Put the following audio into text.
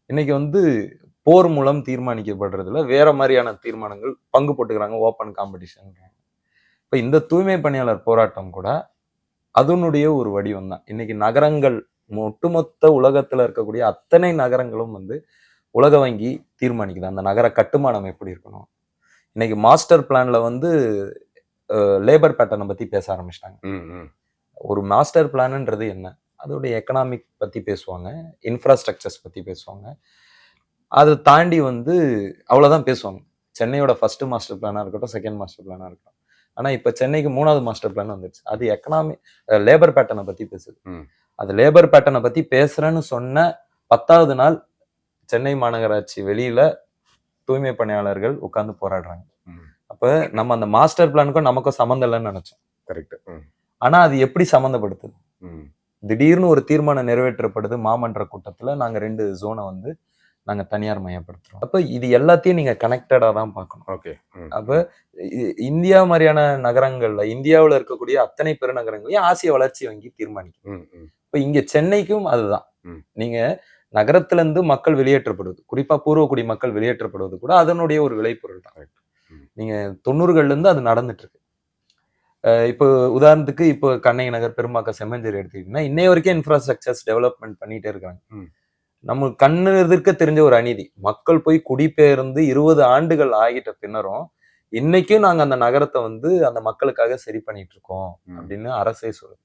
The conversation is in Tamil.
இன்னைக்கு வந்து போர் மூலம் தீர்மானிக்கப்படுறதுல வேற மாதிரியான தீர்மானங்கள் பங்கு போட்டுக்கிறாங்க. Open competition. இப்ப இந்த தூய்மை பணியாளர் போராட்டம் கூட அதனுடைய ஒரு வடிவம் தான். இன்னைக்கு நகரங்கள் ஒட்டுமொத்த உலகத்துல இருக்கக்கூடிய அத்தனை நகரங்களும் வந்து உலக வங்கி தீர்மானிக்குது. அந்த நகர கட்டுமானம் எப்படி இருக்கணும். இன்னைக்கு மாஸ்டர் பிளான்ல வந்து லேபர் பேட்டர்னை பத்தி பேச ஆரம்பிச்சிட்டாங்க. ஒரு மாஸ்டர் பிளான்ன்றது என்ன? அதோடைய எக்கனாமிக் பத்தி பேசுவாங்க, இன்ஃப்ராஸ்ட்ரக்சர்ஸ் பத்தி பேசுவாங்க. அதை தாண்டி வந்து அவ்வளவுதான் பேசுவாங்க. சென்னையோட ஃபர்ஸ்ட் மாஸ்டர் பிளானா இருக்கட்டும், செகண்ட் மாஸ்டர் பிளானா இருக்கட்டும். ஆனா இப்ப சென்னைக்கு 3வது மாஸ்டர் பிளான் வந்துருச்சு. அது லேபர் பேட்டர்னை பத்தி பேசுது. அது லேபர் பேட்டர்னை பத்தி பேசுறேன்னு சொன்ன 10வது நாள் சென்னை மாநகராட்சி வெளியில தூய்மை பணியாளர்கள் உட்கார்ந்து போராடுறாங்க. அப்ப நம்ம அந்த மாஸ்டர் பிளானுக்கும் நமக்கும் சம்மந்தம் இல்லைன்னு நினைச்சோம். கரெக்ட். ஆனா அது எப்படி சம்மந்தப்படுத்துது? திடீர்னு ஒரு தீர்மானம் நிறைவேற்றப்படுது. மாமன்ற கூட்டத்துல நாங்க 2 ஜோனை வந்து நாங்க தனியார் மயப்படுத்துறோம். அப்ப இது எல்லாத்தையும் நீங்க கனெக்டடா தான் பார்க்கணும். ஓகே. அப்ப இந்தியா மாதிரியான நகரங்கள்ல, இந்தியாவுல இருக்கக்கூடிய அத்தனை பெருநகரங்களையும் ஆசிய வளர்ச்சி வங்கி தீர்மானிக்கும். இப்ப இங்க சென்னைக்கும் அதுதான். நீங்க நகரத்துல இருந்து மக்கள் வெளியேற்றப்படுவது, குறிப்பா பூர்வக்குடி மக்கள் வெளியேற்றப்படுவது கூட அதனுடைய ஒரு விளைபொருள் தான். நீங்க 90கள்ல இருந்து அது நடந்துட்டு இருக்கு. இப்போ உதாரணத்துக்கு இப்போ கண்ணகி நகர், பெரும்பாக்கம், செம்மஞ்சேரி எடுத்துக்கிட்டீங்கன்னா இன்னைய வரைக்கும் இன்ஃப்ராஸ்ட்ரக்சர்ஸ் டெவலப்மெண்ட் பண்ணிட்டே இருக்காங்க. நம்ம கண்ணு எதிர்க்க தெரிஞ்ச ஒரு அநீதி. மக்கள் போய் குடிபெயர்ந்து 20 ஆண்டுகள் ஆகிட்ட பின்னரும் இன்னைக்கும் நாங்க அந்த நகரத்தை வந்து அந்த மக்களுக்காக சரி பண்ணிட்டு இருக்கோம் அப்படின்னு அரசே சொல்லுது.